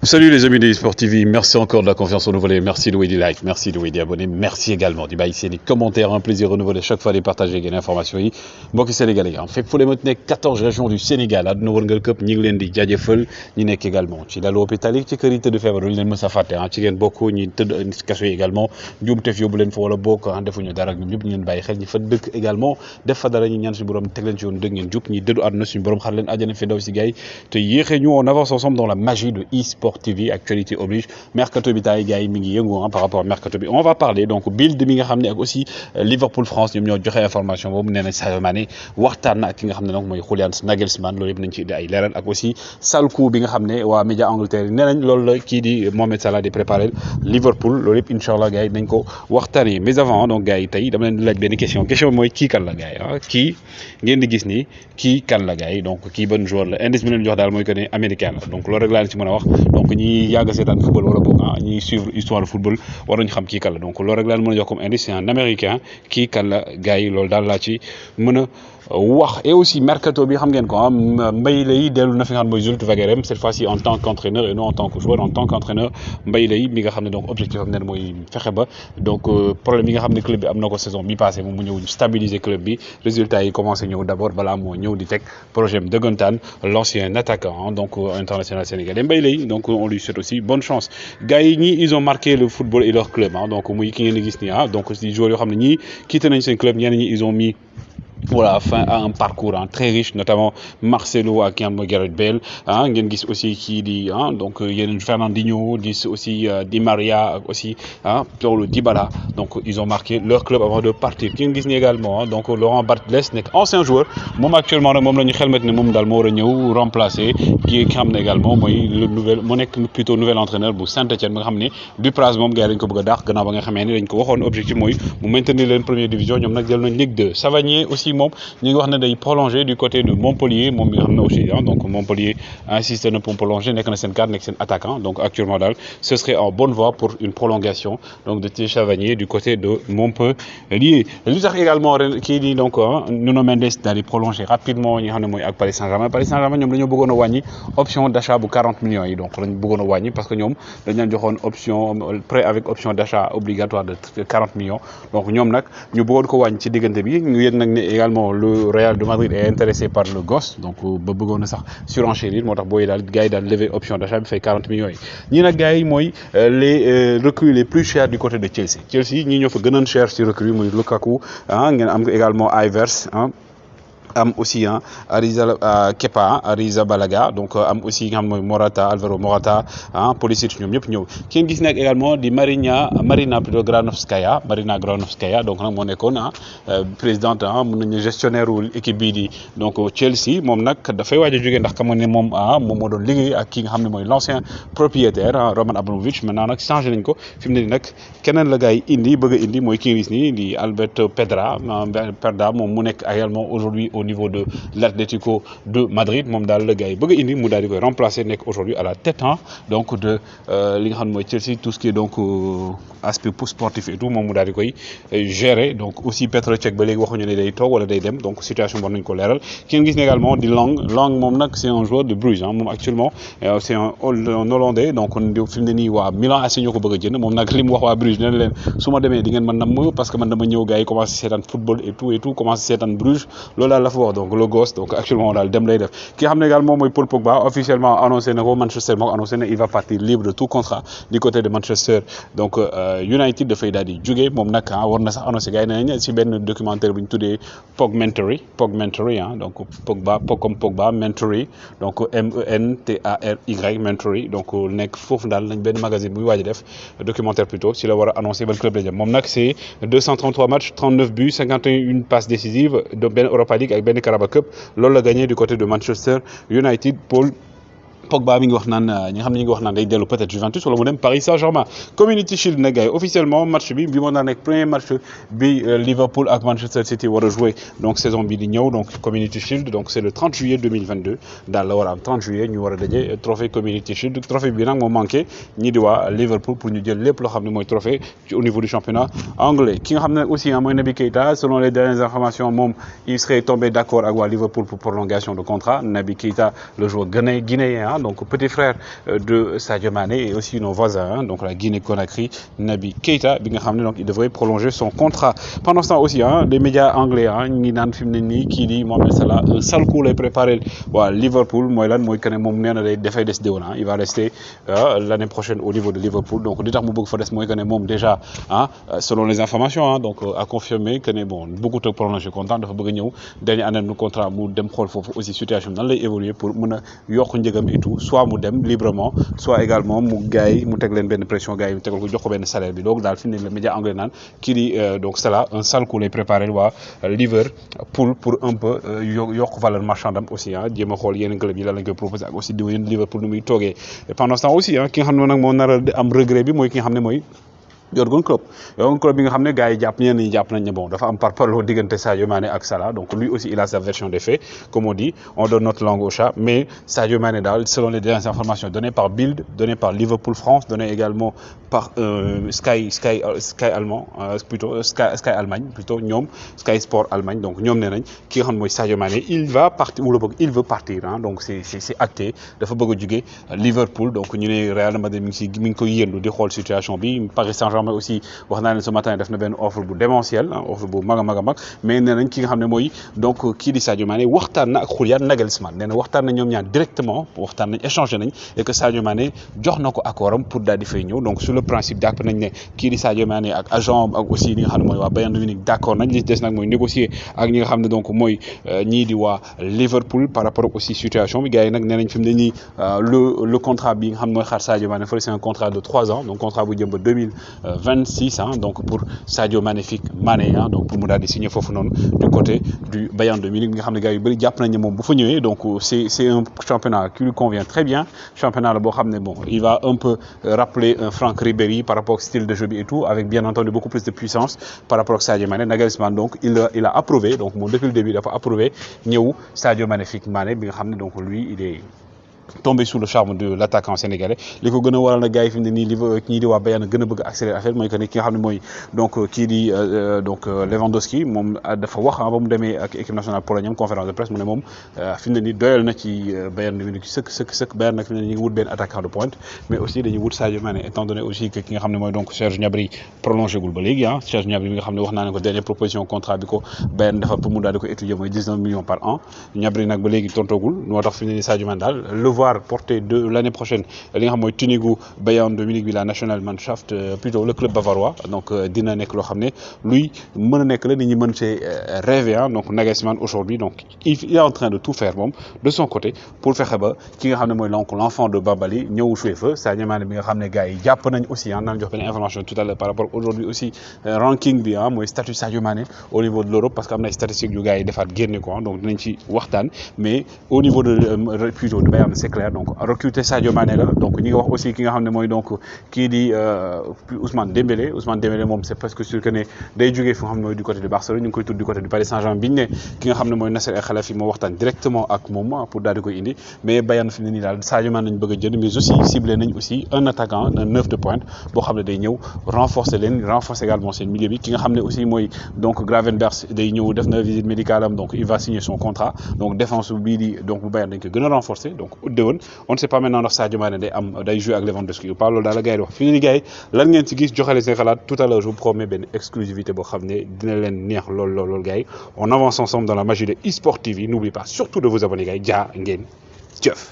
Salut les amis de eSport TV, merci encore de la confiance renouvelée, merci de des likes, merci de des abonnés, merci également du bail ici des commentaires, un plaisir renouvelé chaque fois de partager des informations yi mbokki sénégalais yi en fait fu leen nekk 14 régions du Sénégal àdduna wërngal këpp ñi ngi leen di jaajëfal ñi nekk également ci lalu hôpital yi ci kër yi tëdd feebar leen mës a fàtte ci ngeen bokk ñi tëdd ci kaso yi également njuumteef yóbbu leen fa wala bokk defuñu dara ñoom ñëpp ngeen bàyyi xel ñi fa dëkk également def fa dara ñi ñaan suñu borom teg leen ci yoon dëgg ngeen jub ñi dëddu àdduna suñu borom xar leen àjjana fi daw si gars yi te yéexee ñu on avance ensemble dans la magie de eSport TV actualité oblige mercato bi tay gars yi mi ngi yëngu par rapport à mercato bi on va parler donc build mi nga xam ne ak aussi Liverpool France ñoom ñoo joxe information boobu nee na Sadio Mané waxtaan na ak ki nga xam ne donc mooy Julian Nagelsmann loolu yëpp nañ ci indi ay leeral ak aussi salku bi nga xam ne waa média Angleterre yi nee nañ loolu la kii di Mohamed Salah di préparer Liverpool loolu yëpp incha allah gars yi nañ ko waxtaanee mais avant donc gars yi tey dama leen di laaj benn question mooy kii kan la gars yi kii ngeen di gis ni kii kan la gars yi donc kii ban joueur la indice bi leen jox daal mooy que ne américain la donc loolu rek laa leen ci mën a wax donc ñi yàgg seetaan football wala boog ñi suivre histoire de football war nañu xam kii kan la donc loolu rek laa leen mën a jox comme indice c'est un américain kii kan la gars yi loolu daal laa ci mën a wax. Et aussi mercato bi xam ngeen ko Mbaye Lay dellu na fi nga xam mooy Zulte Waregem cette fois-ci en tant qu'entraîneur et non en tant que joueur. En tant qu'entraîneur Mbaye Lay mi nga xam ne donc objectif am ne mooy fexe ba donc problème yi nga xam ne club bi am na ko saison bi passé moom mu ñëw stabiliser club bi résultat yi commencé ñëw d'abord balaa moo ñëw di teg projet am dëggantaan l'ancien attaquant donc international sénégalais Mbaye Lay donc on lui souhaite aussi bonne chance. Gars yi ñii ils ont marqué le football et leur club donc muy ki ngeen di gis nii donc si joueurs yoo xam ne ñii quitté nañ seen club ñenn ñi ils ont mis voilà fin à un parcours très riche notamment Marcelo ak Gareth Bale ngeen gis aussi kii di donc yeneen Fernandinho gis aussi Di Maria ak aussi Paulo Dybala donc ils ont marqué leur club avant de partir ki ngeen gis ni également donc Laurent Barthez nekk ancien joueur moom actuellement nag moom la ñu xelmat ne moom daal moo war a ñëw remplacer ki nga xam ne également mooy le nouvel mu nekk plutôt nouvel entraîneur bu Saint-Étienne ba nga xam ne Dupraz moom gars yi dañ ko bëgg a dàq gannaaw ba nga xamee ne dañ ko waxoon objectif mooy mu maintenir leen première division ñoom nag jël nañ Ligue 2 Savanier aussi moom ñu ngi wax ne day prolonger du côté de Montpellier moom mi nga xam ne aussi donc Montpellier insiste na pour prolonger nekk na seen cadre nekk seen attaquant donc actuellement daal ce serait en bonne voie pour une prolongation donc de Thierry Savanier du côté de Montpellier li tax également ren kii di donc Nuno Mendes daal di prolonger rapidement ñi nga xam ne mooy ak Paris Saint-Germain ñoom dañoo bëggoon a wàññi option d'achat bu 40 millions yi donc lañ bëggoon a wàññi parce que ñoom dañ leen joxoon option prêt avec option d'achat obligatoire de 40 millions donc ñoom nag ñu bëggoon ko wàññi ci diggante bi ñu yéen nag ne également le Real de Madrid est intéressé par le gosse donc ba bëggoon na sax surenchérir moo tax booy daal gars yi daal lever option d'achat bi fay 40 millions yi ñii nag gars yi mooy les recrues les plus chers du côté de Chelsea ñii ñoo fa gënoon cher ci recrues muy Lukaku ngeen am également Havertz am aussi Kepa Arrizabalaga donc am aussi nga xam mooy Morata Alvaro Morata Pulisic ñoom ñëpp ñëw ki ngeen gis nag également di Marina plutôt Granovskaya donc nag moo nekkoon présidente mën nañu gestionnaire wu équipe bii di donc Chelsea moom nag dafay waaj a jógee ndax xam nga ne moom moo doon liggéey ak ki nga xam ne mooy l'ancien propriétaire Roman Abramovich maintenant nag changé nañ ko fi mu ne nii nag keneen la gars yi bëgg a indi mooy ki nga gis nii di Alberto Pedra moom mu nekk également aujourd'hui au niveau de l'Atlético de Madrid moom daal la gars yi bëgg a indi mu daal di koy remplacer nekk aujourd'hui à la tête donc de li nga xam ne mooy Chelsea tout ce qui est donc aspect sportif et tout moom mu daal di koy gérer donc aussi Petr Cech ba léegi waxuñu ne day toog wala day dem donc situation war nañu ko leeral ki ngeen gis ne également di Lang moom nag c'est un joueur de Bruges moom actuellement c'est un Hollandais donc fi mu ne nii waa Milan AC ñoo ko bëgg a jënd moom nag li mu wax waa Bruges ne leen su ma demee di ngeen mën namm parce que man dama ñëw gars yi commencé seetaan football et tout commencé seetaan Bruges loolu daal la fa wax donc le gosse donc actuellement daal dem lay def ki nga xam ne également mooy Paul Pogba officiellement annoncé na ko Manchester moo annoncé na il va partir libre de tout contrat du côté de Manchester donc United dafay daal di jógee moom nag war na sax annoncé gars yi nee nañ si benn documentaire bu ñu tuddee Pogmentary donc Pogba comme Pogba Mentory donc MENTARY Mentory donc nekk foofu daal nañ benn magazine bu ñu waaj a def documentaire plutôt si la war a annoncé ban club la jëm moom nag c'est 233 matchs 39 buts 51 passes décisives de benn Europa League ak benn Carabao Cup loolu la gagné du côté de Manchester United. Paul Pogba mi ngi wax naan ñi nga xam ne ñi ngi wax naan day dellu peut-être Juventus wala mu dem Paris Saint-Germain. Community Shield nag gars yi officiellement match bi moo daan nekk premier match bi Liverpool ak Manchester City war a jouer donc saison bi di ñëw donc Community Shield donc c'est le 30 juillet 2022 daal la war a am 30 juillet ñu war a daje trophée Community Shield trophée bi nag moo manqué ñi di waa Liverpool pour ñu jël lépp loo xam ne mooy trophée au niveau du championnat anglais ki nga xam ne aussi mooy Naby Keita selon les dernières informations moom il serait tombé d'accord ak waa Liverpool pour prolongation de contrat Naby Keita le joueur guinéen hein, donc petit frère de Sadio Mané et aussi nos voisins, hein, donc la Guinée-Conakry, Naby Keita, donc il devrait prolonger son contrat. Pendant ce temps aussi, hein, les médias anglais, ñi naan fi mu ne nii kii di Mohamed Salah un sale coup lay préparé waa Liverpool mooy lan mooy que ne moom nee na dafay des déwén, il va rester l'année prochaine au niveau de Liverpool. Donc li tax mu bëgg fa des mooy que ne moom déjà selon les informations donc à confirmer que ne bon beaucoup de prolonger contrat dafa bëgg a ñëw dernière année nu contrat mu dem xool foofu aussi situation nan lay évoluer pour mën a yokk njëgam et tout, soit mu dem librement soit également mu gars yi mu teg leen benn pression gars yi mu tegal ko jox ko benn salaire bi. Donc daal fi mu ne le média anglais naan kii di donc Salah un sale coup lay préparé waa Liverpool pour un peu yokk valeur marchande am aussi jéem a xool yeneen club yi lan lañ koy proposé ak aussi di yéen Liverpool nu muy toogee. Et pendant ce temps aussi ki nga xam ne nag moo nar a am regret bi mooy ki nga xam ne mooy Jürgen Klopp bi nga xam ne gars yi jàpp ñenn ñi jàpp nañ ne bon dafa am parparloo diggante Sadio Mané ak Salah, donc lui aussi il a sa version des faits, comme on dit, on donne notre langue au chat. Mais Sadio Mané daal selon les dernières informations données par Bild, données par Liverpool France, données également par Sky allemand plutôt Sky Allemagne plutôt ñoom Sky Sport Allemagne, donc ñoom nee nañ ki nga xam ne mooy Sadio Mané il va partir wala boog il veut partir donc c'est acté dafa bëgg a jóge Liverpool. Donc ñu ne Real Madrid mi ngi koy yëndu di xool situation bi. Paris Saint-Germain aussi wax naa leen ce matin def na benn offre bu démentielle, offre bu mag a mag, mais nee nañ ki nga xam ne mooy donc kii di Sadio Mané waxtaan na ak Julian Nagelsmann, nee na waxtaan na ñoom ñaar directement, waxtaan nañ échangé nañ et que Sadio Mané jox na ko accordam pour daal di fay ñëw. Donc sur le principe jàpp nañ ne kii di Sadio Mané ak agent ak aussi li nga xam ne mooy waa Bayern de Munich d'accord nañ, li des nag mooy négocier ak ñi nga xam ne donc mooy ñii di waa Liverpool par rapport aussi situation bi. Gars yi nag nee nañ fi mu ne nii le contrat bi nga xam ne mooy xaar Sadio Mané fële c'est un contrat de 3 ans, donc contrat bu jëm ba 2026 donc pour Sadio Magnifique Mané donc pour mu daal di signer foofu noonu du côté du Bayern de Munich bi nga xam ne gars yu bëri jàpp nañ ne moom bu fa ñëwee. Donc c'est un championnat qui lui convient très bien, championnat la boo xam ne bon il va un peu rappeler un Franck Ribéry par rapport au style de jeu bi et tout, avec bien entendu beaucoup plus de puissance par rapport à Sadio Mané. Nagelsmann donc il a approuvé, donc moom depuis le début dafa approuvé ñëw Sadio Magnifique Mané bi nga xam ne donc lui il est tombé sous le charme de l'attaquant sénégalais. li ko gën a waral na gars yi fi mu ne nii ñii di waa Bayern gën a bëgg accélérer affaire mooy que ne ki nga xam ne mooy donc kii di donc Lewandowski moom dafa wax ba mu demee ak équipe nationale pologne conférence de presse mu ne moom fi mu ne nii doyal na ci Bayern de Munich sëkk Bayern nag fi mu ne nii ñu ngi wut benn attaquant de pointe, mais aussi dañuy wut Sadio Mané étant donné aussi que ki nga xam ne mooy donc Serge Gnabry prolongé gul ba léegi Serge Gnabry mi nga xam ne wax naa ne ko dernière proposition contrat bi ko Bayern dafa pour mu daal di ko étudier mooy 19 millions par an. Gnabry nag ba léegi tontoogul, moo tax fi mu ne nii Sadio Mané daal voir porter de l'année prochaine li nga xam mooy tunigu Bayern de Munich bi la Nationalmannschaft plutôt le club bavarois. Donc dina nekk loo xam ne luy mën a nekk la nit ñi mën see rêver donc Nagelsmann aujourd'hui donc il est en train de tout faire moom de son côté pour fexe ba ki nga xam ne mooy donc l'enfant de Bambali ñëw jouer fa Sadio Mané bi nga xam ne gars yi jàpp nañ aussi naan jox benn information tout à l'heure par rapport aujourd'hui aussi ranking bi mooy statut Sadio Mané au niveau de l'Europe, parce que am na ay statistiques yu gars yi defaat génne ko donc dinañ ci waxtaan. Mais au niveau de plutôt de Bayern c'est clair, donc recruter Sadio Mané la. Donc ñi nga wax aussi ki nga xam ne mooy donc kii di Ousmane Dembélé moom c'est presque sûr que ne day jógee fu nga xam ne mooy du côté de Barcelone, ñu ngi koy tudd du côté du Paris Saint-Germain bi ñu ne ki nga xam ne mooy Nasser El Khelaïfi moo waxtaan directement ak moom pour daal di koy indi. Mais Bayern fi mu ne nii daal Sadio Mané nañ bëgg a jënd, mais aussi ciblé nañ aussi un attaquant, un neuf de pointe boo xam ne day ñëw renforcer également seen milieu bi. Ki nga xam ne aussi mooy donc Gravenberch day ñëw def na visite médicale am, donc il va signer son contrat. Donc défense bii di donc bu Bayern dañ ko gën a renforcer, donc uddewoon on ne sait pas maintenant ndax Sadio Mané day jouer ak Lewandowski ou pas, loolu daal la gars yi di wax. fi ni gars yi lan ngeen ci gis joxe leen seen xalaat. Tout à l'heure je vous promets benn exclusivité boo xam ne dina leen neex lool gars yi. On avance ensemble dans la magie de eSport TV. N'oubliez pas surtout de vous abonner gars yi. Jaa ngeen jëf.